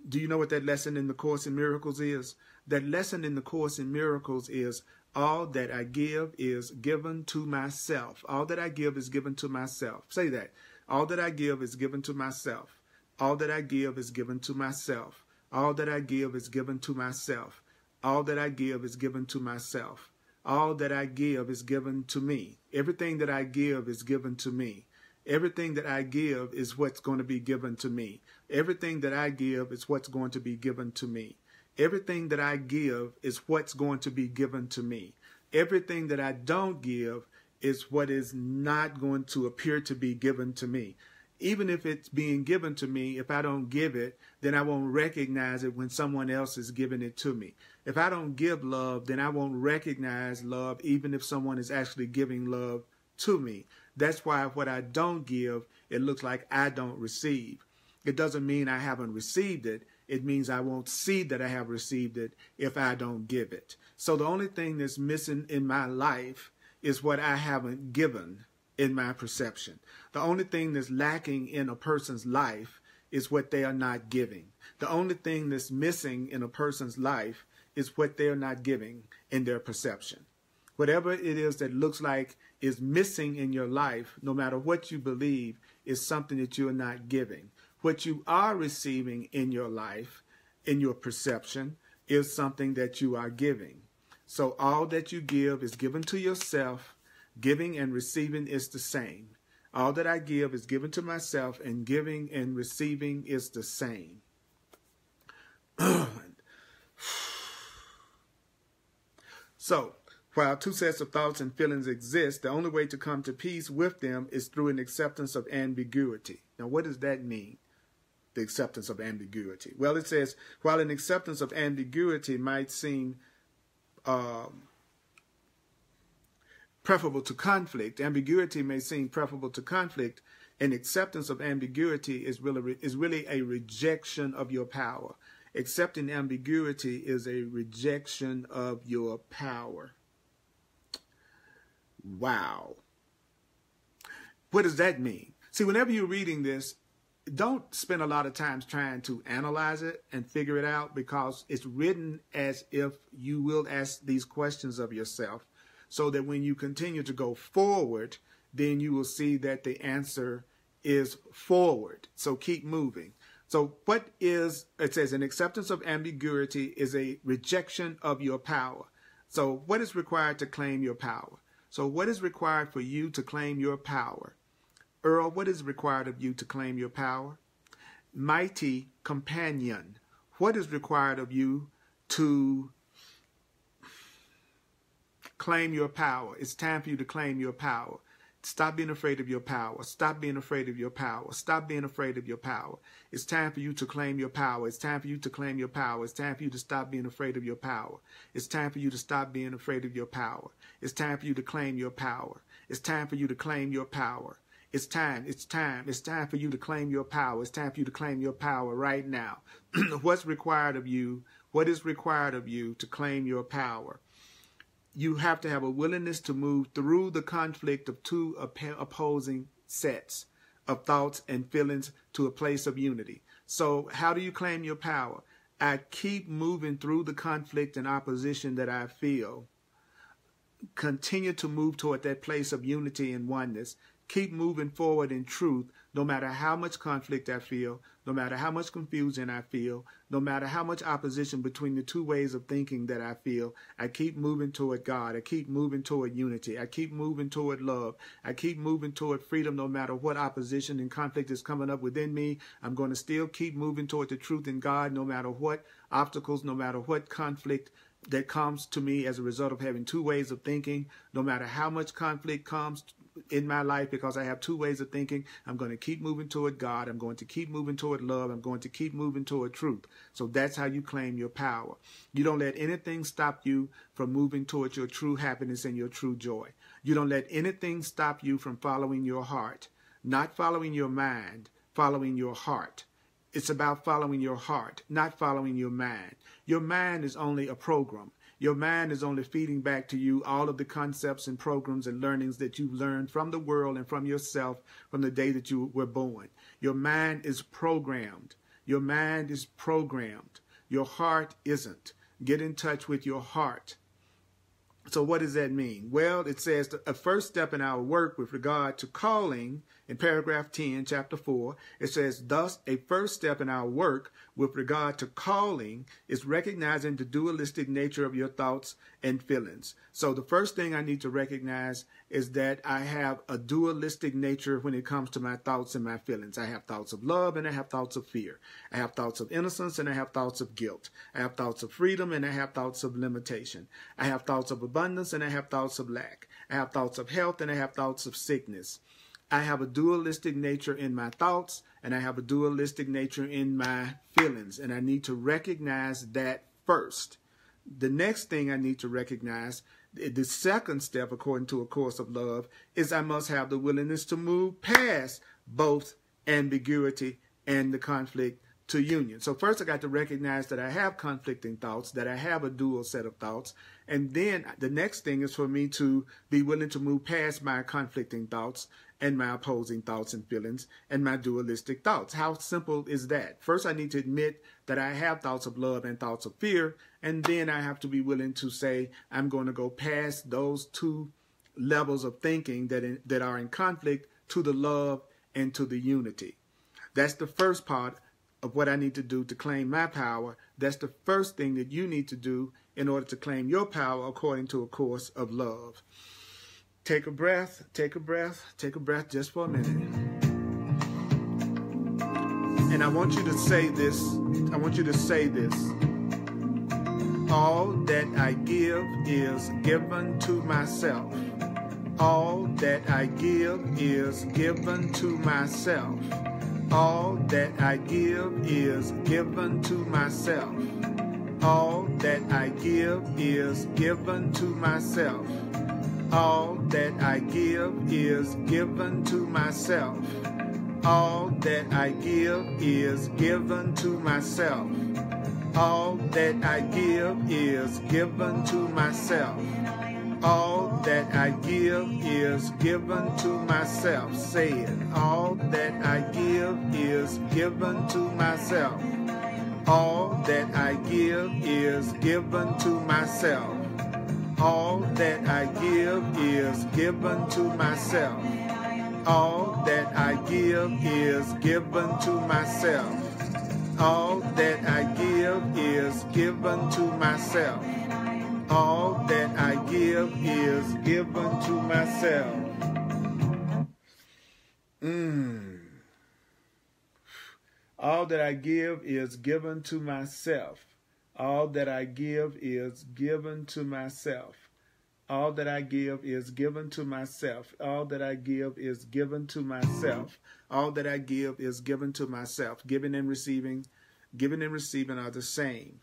Do you know what that lesson in the Course in Miracles is? That lesson in the Course in Miracles is all that I give is given to myself. All that I give is given to myself. Say that. All that I give is given to myself. All that I give is given to myself. All that I give is given to myself. All that I give is given to myself. All that I give is given to me. Everything that I give is given to me. Everything that I give is what's going to be given to me. Everything that I give is what's going to be given to me. Everything that I give is what's going to be given to me. Everything that I don't give is what is not going to appear to be given to me. Even if it's being given to me, if I don't give it, then I won't recognize it when someone else is giving it to me. If I don't give love, then I won't recognize love even if someone is actually giving love to me. That's why what I don't give, it looks like I don't receive. It doesn't mean I haven't received it. It means I won't see that I have received it if I don't give it. So the only thing that's missing in my life is what I haven't given in my perception. The only thing that's lacking in a person's life is what they are not giving. The only thing that's missing in a person's life is what they're not giving in their perception. Whatever it is that looks like is missing in your life, no matter what you believe, is something that you're not giving. What you are receiving in your life, in your perception, is something that you are giving. So all that you give is given to yourself. Giving and receiving is the same. All that I give is given to myself, and giving and receiving is the same. So, while two sets of thoughts and feelings exist, the only way to come to peace with them is through an acceptance of ambiguity. Now, what does that mean? The acceptance of ambiguity. Well, it says, while an acceptance of ambiguity might seem preferable to conflict. Ambiguity may seem preferable to conflict, and acceptance of ambiguity is really a rejection of your power. Accepting ambiguity is a rejection of your power. Wow. What does that mean? See, whenever you're reading this, don't spend a lot of time trying to analyze it and figure it out, because it's written as if you will ask these questions of yourself, so that when you continue to go forward, then you will see that the answer is forward. So keep moving. So what is, it says, an acceptance of ambiguity is a rejection of your power. So what is required to claim your power? So what is required for you to claim your power? Earl, what is required of you to claim your power? Mighty companion, what is required of you to claim your power? It's time for you to claim your power. Stop being afraid of your power. Stop being afraid of your power. Stop being afraid of your power. It's time for you to claim your power. It's time for you to claim your power. It's time for you to stop being afraid of your power. It's time for you to stop being afraid of your power. It's time for you to claim your power. It's time for you to claim your power. It's time for you to claim your power. It's time for you to claim your power right now. What's required of you? What is required of you to claim your power? You have to have a willingness to move through the conflict of two opposing sets of thoughts and feelings to a place of unity. So how do you claim your power? I keep moving through the conflict and opposition that I feel. Continue to move toward that place of unity and oneness. Keep moving forward in truth, no matter how much conflict I feel, no matter how much confusion I feel, no matter how much opposition between the two ways of thinking that I feel. I keep moving toward God. I keep moving toward unity. I keep moving toward love. I keep moving toward freedom, no matter what opposition and conflict is coming up within me. I'm going to still keep moving toward the truth in God, no matter what obstacles, no matter what conflict that comes to me as a result of having two ways of thinking. No matter how much conflict comes in my life because I have two ways of thinking, I'm going to keep moving toward God. I'm going to keep moving toward love. I'm going to keep moving toward truth. So that's how you claim your power. You don't let anything stop you from moving towards your true happiness and your true joy. You don't let anything stop you from following your heart, not following your mind, following your heart. It's about following your heart, not following your mind. Your mind is only a program. Your mind is only feeding back to you all of the concepts and programs and learnings that you've learned from the world and from yourself from the day that you were born. Your mind is programmed. Your mind is programmed. Your heart isn't. Get in touch with your heart. So what does that mean? Well, it says a first step in our work with regard to calling, in paragraph 10, chapter 4, it says, thus, a first step in our work with regard to calling is recognizing the dualistic nature of your thoughts and feelings. So the first thing I need to recognize is that I have a dualistic nature when it comes to my thoughts and my feelings. I have thoughts of love and I have thoughts of fear. I have thoughts of innocence and I have thoughts of guilt. I have thoughts of freedom and I have thoughts of limitation. I have thoughts of abundance and I have thoughts of lack. I have thoughts of health and I have thoughts of sickness. I have a dualistic nature in my thoughts and I have a dualistic nature in my feelings, and I need to recognize that first. The next thing I need to recognize, the second step according to A Course of Love, is I must have the willingness to move past both ambiguity and the conflict to union. So first I got to recognize that I have conflicting thoughts, that I have a dual set of thoughts, and then the next thing is for me to be willing to move past my conflicting thoughts and my opposing thoughts and feelings and my dualistic thoughts. How simple is that? First, I need to admit that I have thoughts of love and thoughts of fear, and then I have to be willing to say I'm going to go past those two levels of thinking that are in conflict to the love and to the unity. That's the first part of what I need to do to claim my power. That's the first thing that you need to do in order to claim your power according to A Course of Love. Take a breath, take a breath, take a breath just for a minute. And I want you to say this. I want you to say this. All that I give is given to myself. All that I give is given to myself. All that I give is given to myself. All that I give is given to myself. All that I give is given to myself. All that I give is given to myself. All that I give is given to myself. All that I give is given to myself. Say it. All that I give is given to myself. All that I give is given to myself. All that I give is given to myself. All that I give is given to myself. All that I give is given to myself. All that I give is given to myself. All that I give is given to myself. All that I give is given to myself. All that I give is given to myself. All that I give is given to myself. All that I give is given to myself. Giving and receiving are the same.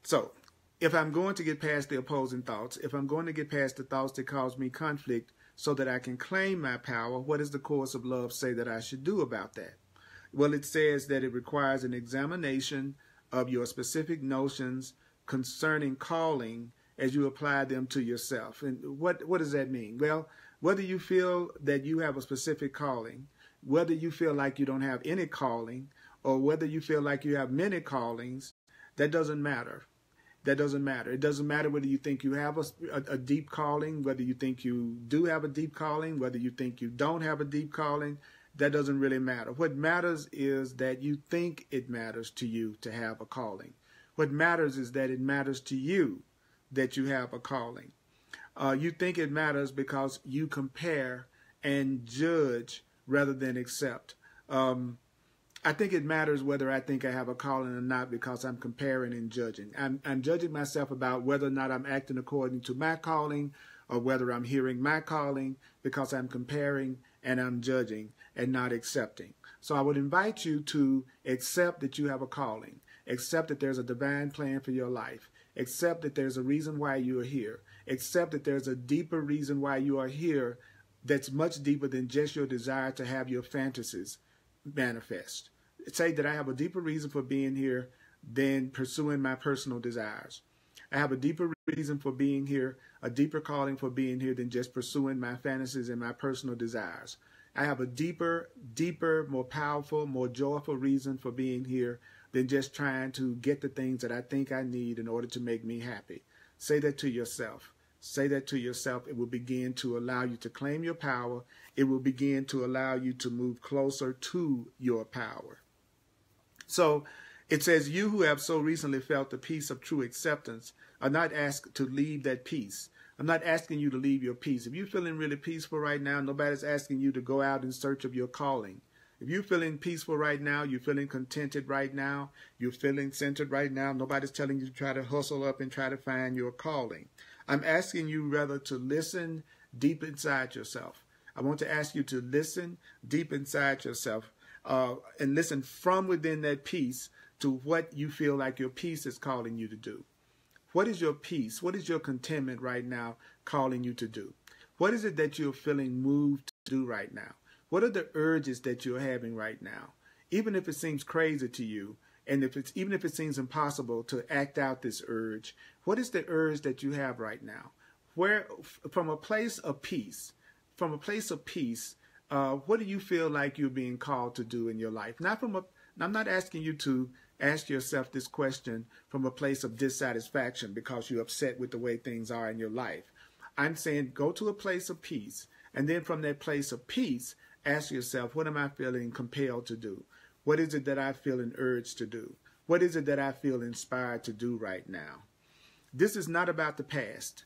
So, if I'm going to get past the opposing thoughts, if I'm going to get past the thoughts that cause me conflict so that I can claim my power, what does the course of love say that I should do about that? Well, it says that it requires an examination of your specific notions concerning calling as you apply them to yourself. And what does that mean? Well, whether you feel that you have a specific calling, whether you feel like you don't have any calling, or whether you feel like you have many callings, that doesn't matter. That doesn't matter. It doesn't matter whether you think you have a deep calling, whether you think you do have a deep calling, whether you think you don't have a deep calling. That doesn't really matter. What matters is that you think it matters to you to have a calling. What matters is that it matters to you that you have a calling. You think it matters because you compare and judge rather than accept. I think it matters whether I think I have a calling or not because I'm comparing and judging. I'm judging myself about whether or not I'm acting according to my calling or whether I'm hearing my calling because I'm comparing and I'm judging and not accepting. So I would invite you to accept that you have a calling. Accept that there's a divine plan for your life. Accept that there's a reason why you are here. Accept that there's a deeper reason why you are here that's much deeper than just your desire to have your fantasies manifest. Say that I have a deeper reason for being here than pursuing my personal desires. I have a deeper reason for being here, a deeper calling for being here than just pursuing my fantasies and my personal desires. I have a deeper, more powerful, more joyful reason for being here than just trying to get the things that I think I need in order to make me happy. Say that to yourself. Say that to yourself. It will begin to allow you to claim your power. It will begin to allow you to move closer to your power. So it says, you who have so recently felt the peace of true acceptance are not asked to leave that peace. I'm not asking you to leave your peace. If you're feeling really peaceful right now, nobody's asking you to go out in search of your calling. If you're feeling peaceful right now, you're feeling contented right now, you're feeling centered right now, nobody's telling you to try to hustle up and try to find your calling. I'm asking you rather to listen deep inside yourself. I want to ask you to listen deep inside yourself and listen from within that peace to what you feel like your peace is calling you to do. What is your peace? What is your contentment right now calling you to do? What is it that you're feeling moved to do right now? What are the urges that you're having right now? Even if it seems crazy to you, and even if it seems impossible to act out this urge, what is the urge that you have right now? Where, from a place of peace, what do you feel like you're being called to do in your life? I'm not asking you to ask yourself this question from a place of dissatisfaction because you're upset with the way things are in your life. I'm saying go to a place of peace, and then from that place of peace, ask yourself, what am I feeling compelled to do? What is it that I feel an urge to do? What is it that I feel inspired to do right now? This is not about the past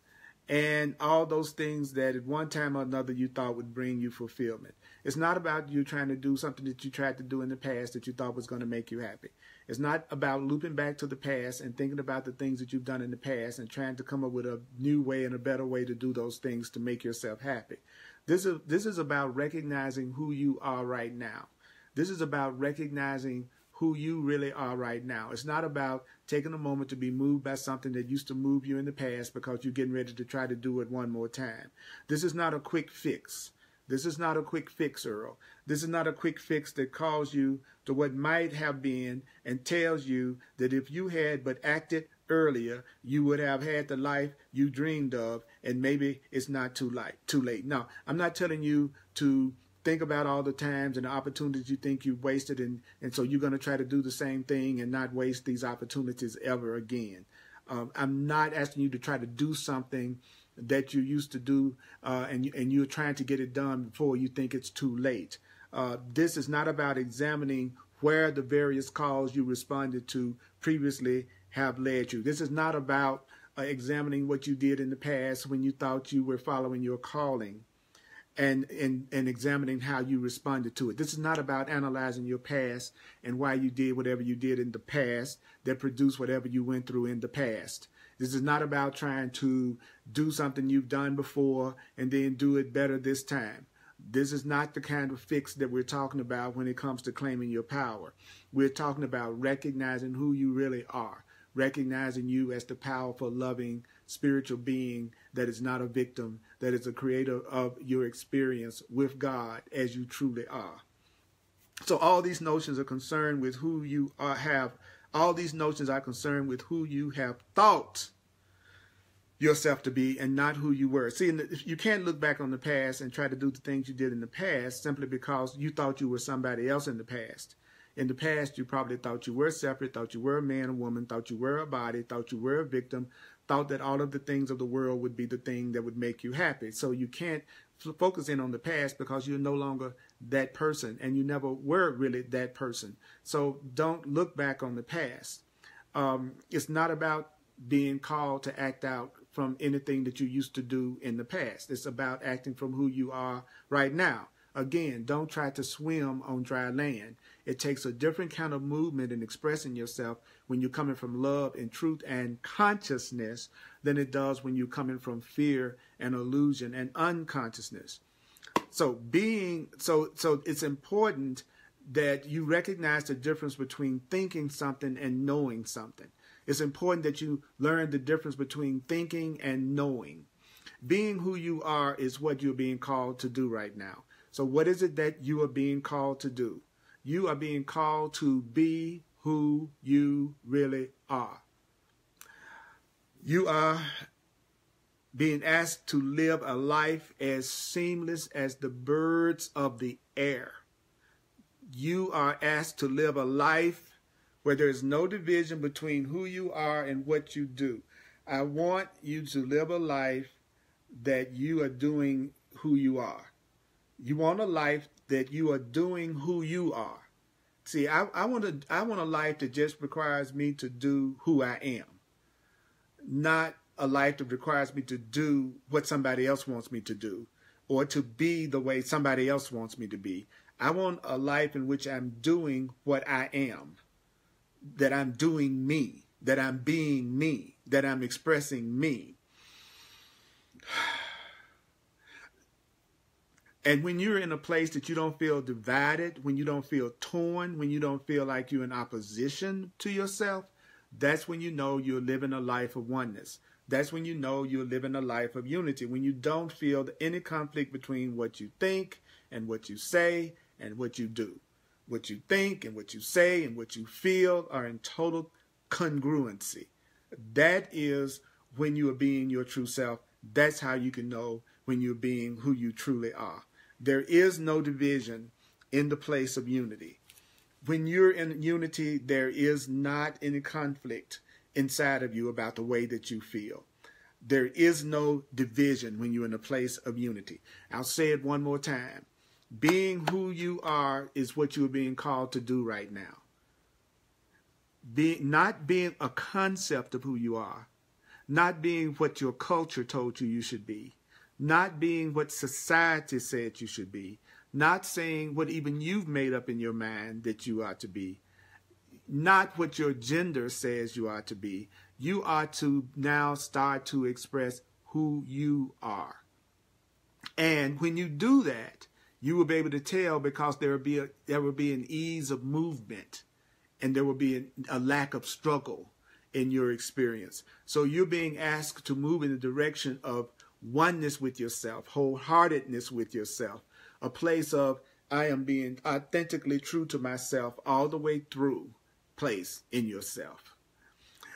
and all those things that at one time or another you thought would bring you fulfillment. It's not about you trying to do something that you tried to do in the past that you thought was going to make you happy. It's not about looping back to the past and thinking about the things that you've done in the past and trying to come up with a new way and a better way to do those things to make yourself happy. This is about recognizing who you are right now. This is about recognizing who you really are right now. It's not about taking a moment to be moved by something that used to move you in the past because you're getting ready to try to do it one more time. This is not a quick fix. This is not a quick fix, Earl. This is not a quick fix that calls you to what might have been and tells you that if you had but acted earlier, you would have had the life you dreamed of, and maybe it's not too late. Now, I'm not telling you to think about all the times and the opportunities you think you've wasted, and so you're going to try to do the same thing and not waste these opportunities ever again. I'm not asking you to try to do something that you used to do and you're trying to get it done before you think it's too late. This is not about examining where the various calls you responded to previously have led you. This is not about examining what you did in the past when you thought you were following your calling and examining how you responded to it. This is not about analyzing your past and why you did whatever you did in the past that produced whatever you went through in the past. This is not about trying to do something you've done before and then do it better this time. This is not the kind of fix that we're talking about when it comes to claiming your power. We're talking about recognizing who you really are, recognizing you as the powerful, loving, spiritual being that is not a victim, that is a creator of your experience with God as you truly are. So all these notions are concerned with who you are, all these notions are concerned with who you have thought yourself to be and not who you were. See, you can't look back on the past and try to do the things you did in the past simply because you thought you were somebody else in the past. In the past, you probably thought you were separate, thought you were a man or woman, thought you were a body, thought you were a victim, thought that all of the things of the world would be the thing that would make you happy. So you can't focus in on the past because you're no longer that person and you never were really that person. So don't look back on the past. It's not about being called to act out from anything that you used to do in the past. It's about acting from who you are right now. Again, don't try to swim on dry land. It takes a different kind of movement in expressing yourself when you're coming from love and truth and consciousness than it does when you're coming from fear and illusion and unconsciousness. So it's important that you recognize the difference between thinking something and knowing something. It's important that you learn the difference between thinking and knowing. Being who you are is what you're being called to do right now. So what is it that you are being called to do? You are being called to be who you really are. You are being asked to live a life as seamless as the birds of the air. You are asked to live a life where there is no division between who you are and what you do. I want you to live a life that you are doing who you are. You want a life that you are doing who you are. See, I want a life that just requires me to do who I am, not a life that requires me to do what somebody else wants me to do or to be the way somebody else wants me to be. I want a life in which I'm doing what I am, that I'm doing me, that I'm being me, that I'm expressing me. And when you're in a place that you don't feel divided, when you don't feel torn, when you don't feel like you're in opposition to yourself, that's when you know you're living a life of oneness. That's when you know you're living a life of unity. When you don't feel any conflict between what you think and what you say and what you do. What you think and what you say and what you feel are in total congruency. That is when you are being your true self. That's how you can know when you're being who you truly are. There is no division in the place of unity. When you're in unity, there is not any conflict inside of you about the way that you feel. There is no division when you're in a place of unity. I'll say it one more time. Being who you are is what you're being called to do right now. Not being a concept of who you are, not being what your culture told you should be, not being what society said you should be, not saying what even you've made up in your mind that you are to be, not what your gender says you are to be. You are to now start to express who you are. And when you do that, you will be able to tell because there will be an ease of movement and there will be a lack of struggle in your experience. So you're being asked to move in the direction of oneness with yourself, wholeheartedness with yourself, a place of I am being authentically true to myself all the way through place in yourself.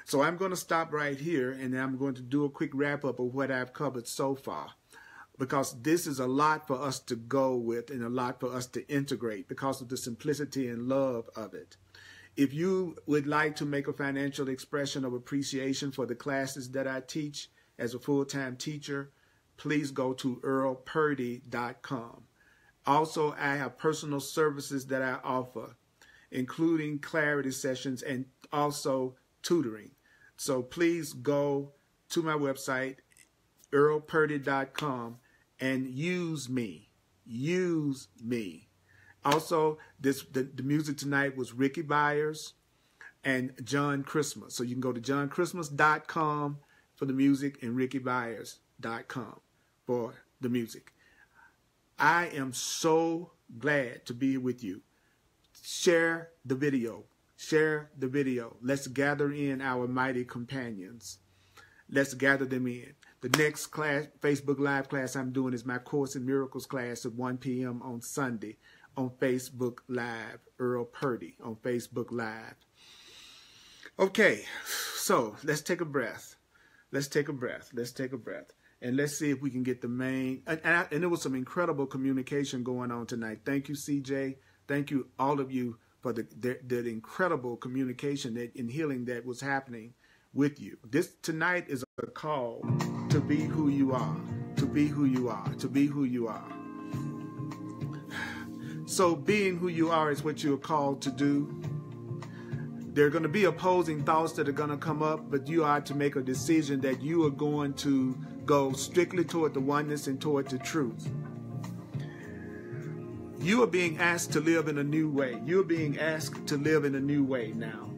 So I'm going to stop right here, and I'm going to do a quick wrap up of what I've covered so far, because this is a lot for us to go with and a lot for us to integrate because of the simplicity and love of it. If you would like to make a financial expression of appreciation for the classes that I teach as a full-time teacher, please go to earlpurdy.com. Also, I have personal services that I offer, including clarity sessions and also tutoring. So please go to my website, earlpurdy.com, and use me. Use me. Also, the music tonight was Ricky Byers and John Christmas. So you can go to johnChristmas.com for the music and rickybyers.com for the music. I am so glad to be with you. Share the video. Share the video. Let's gather in our mighty companions. Let's gather them in. The next class, Facebook Live class I'm doing is my Course in Miracles class at 1 p.m. on Sunday on Facebook Live. Earl Purdy on Facebook Live. Okay, so let's take a breath. Let's take a breath. Let's take a breath. And let's see if we can get the main. And there was some incredible communication going on tonight. Thank you, CJ. Thank you, all of you, for the incredible communication and healing that was happening with you. This tonight is a call to be who you are, to be who you are, to be who you are. So being who you are is what you're called to do. There are going to be opposing thoughts that are going to come up, but you are to make a decision that you are going to go strictly toward the oneness and toward the truth. You are being asked to live in a new way. You're being asked to live in a new way now.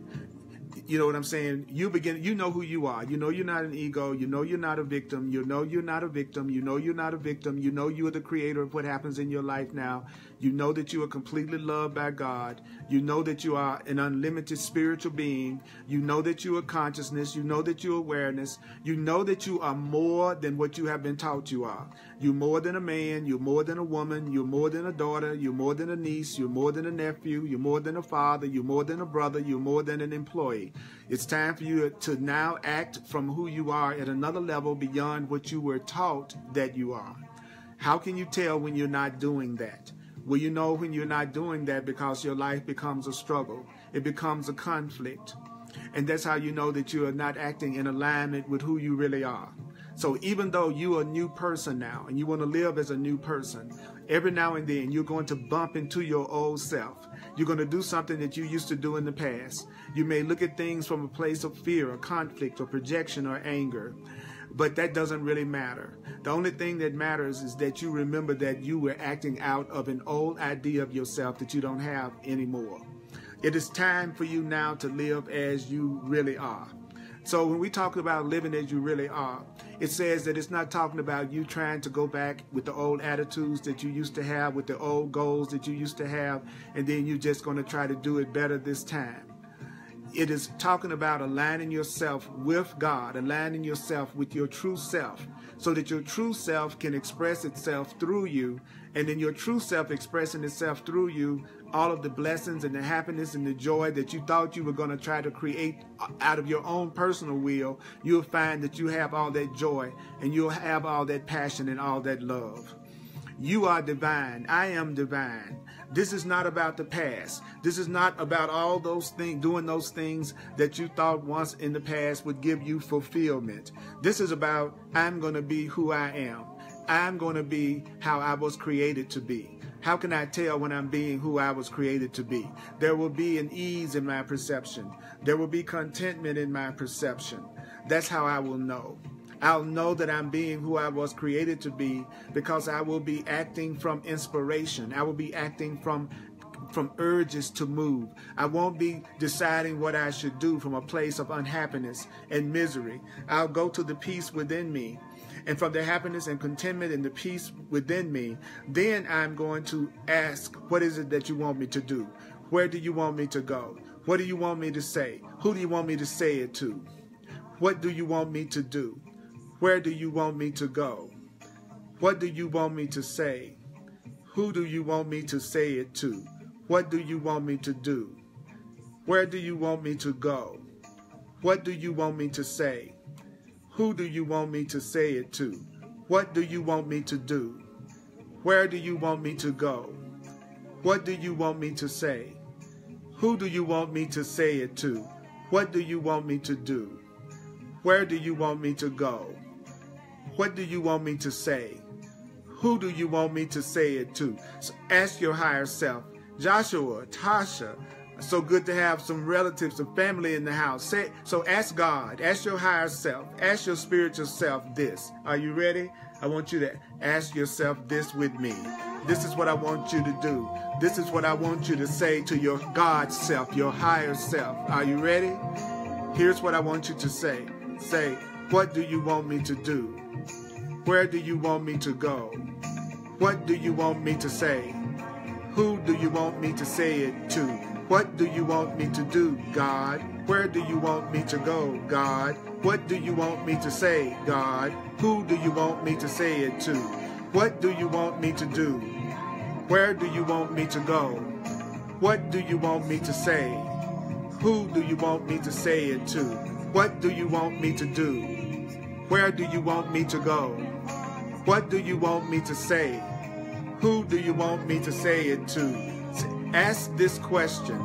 You know what I'm saying? You know who you are. You know you're not an ego. You know you're not a victim. You know you're not a victim. You know you're not a victim. You know you are the creator of what happens in your life now. You know that you are completely loved by God. You know that you are an unlimited spiritual being. You know that you are consciousness. You know that you are awareness. You know that you are more than what you have been taught you are. You're more than a man. You're more than a woman. You're more than a daughter. You're more than a niece. You're more than a nephew. You're more than a father. You're more than a brother. You're more than an employee. It's time for you to now act from who you are at another level beyond what you were taught that you are. How can you tell when you're not doing that? Well, you know when you're not doing that because your life becomes a struggle. It becomes a conflict. And that's how you know that you are not acting in alignment with who you really are. So even though you're a new person now and you want to live as a new person, every now and then you're going to bump into your old self. You're going to do something that you used to do in the past. You may look at things from a place of fear or conflict or projection or anger, but that doesn't really matter. The only thing that matters is that you remember that you were acting out of an old idea of yourself that you don't have anymore. It is time for you now to live as you really are. So when we talk about living as you really are, it says that it's not talking about you trying to go back with the old attitudes that you used to have, with the old goals that you used to have, and then you're just going to try to do it better this time. It is talking about aligning yourself with God, aligning yourself with your true self, so that your true self can express itself through you, and then your true self expressing itself through you, all of the blessings and the happiness and the joy that you thought you were going to try to create out of your own personal will, you'll find that you have all that joy and you'll have all that passion and all that love. You are divine. I am divine. This is not about the past. This is not about all those things, doing those things that you thought once in the past would give you fulfillment. This is about I'm going to be who I am. I'm going to be how I was created to be. How can I tell when I'm being who I was created to be? There will be an ease in my perception. There will be contentment in my perception. That's how I will know. I'll know that I'm being who I was created to be because I will be acting from inspiration. I will be acting from urges to move. I won't be deciding what I should do from a place of unhappiness and misery. I'll go to the peace within me. And from the happiness and contentment and the peace within me, then I'm going to ask, what is it that you want me to do? Where do you want me to go? What do you want me to say? Who do you want me to say it to? What do you want me to do? Where do you want me to go? What do you want me to say? Who do you want me to say it to? What do you want me to do? Where do you want me to go? What do you want me to say? Who do you want me to say it to? What do you want me to do? Where do you want me to go? What do you want me to say? Who do you want me to say it to? What do you want me to do? Where do you want me to go? What do you want me to say? Who do you want me to say it to? So ask your higher self. Joshua, Tasha, so good to have some relatives and family in the house. So ask God, ask your higher self, ask your spiritual self this. Are you ready? I want you to ask yourself this with me. This is what I want you to do. This is what I want you to say to your God self, your higher self. Are you ready? Here's what I want you to say. Say, what do you want me to do? Where do you want me to go? What do you want me to say? Who do you want me to say it to? What do you want me to do, God? Where do you want me to go, God? What do you want me to say, God? Who do you want me to say it to? What do you want me to do? Where do you want me to go? What do you want me to say? Who do you want me to say it to? What do you want me to do? Where do you want me to go? What do you want me to say? Who do you want me to say it to? Ask this question.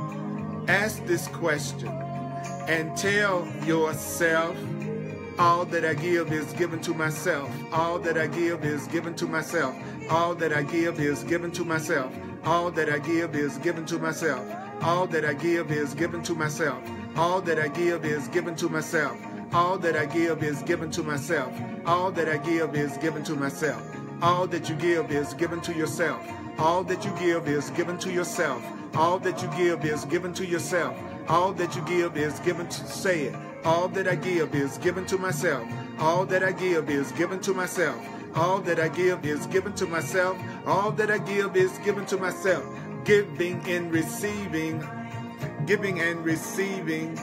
Ask this question. And tell yourself, all that I give is given to myself. All that I give is given to myself. All that I give is given to myself. All that I give is given to myself. All that I give is given to myself. All that I give is given to myself. All that I give is given to myself. All that I give is given to myself. All that you give is given to yourself. All that you give is given to yourself. All that you give is given to yourself. All that you give is given to, say it. All that I give is given to myself. All that I give is given to myself. All that I give is given to myself. All that I give is given to myself. Giving and receiving. Giving and receiving.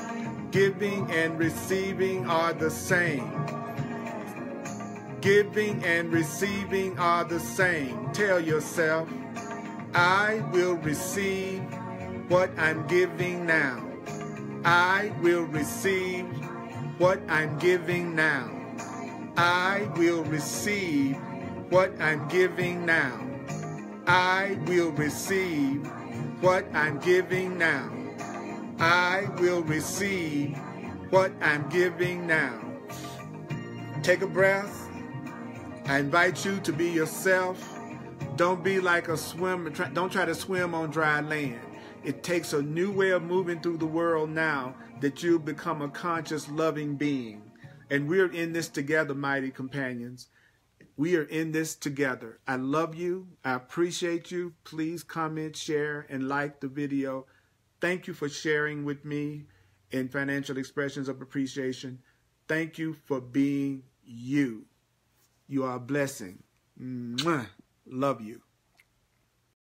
Giving and receiving are the same. Giving and receiving are the same. Tell yourself, I will receive what I'm giving now. I will receive what I'm giving now. I will receive what I'm giving now. I will receive what I'm giving now. I will receive what I'm giving now. Take a breath. I invite you to be yourself. Don't be like a swimmer. Don't try to swim on dry land. It takes a new way of moving through the world now that you become a conscious, loving being. And we're in this together, mighty companions. We are in this together. I love you. I appreciate you. Please comment, share, and like the video. Thank you for sharing with me in Financial Expressions of Appreciation. Thank you for being you. You are a blessing. Mwah. Love you.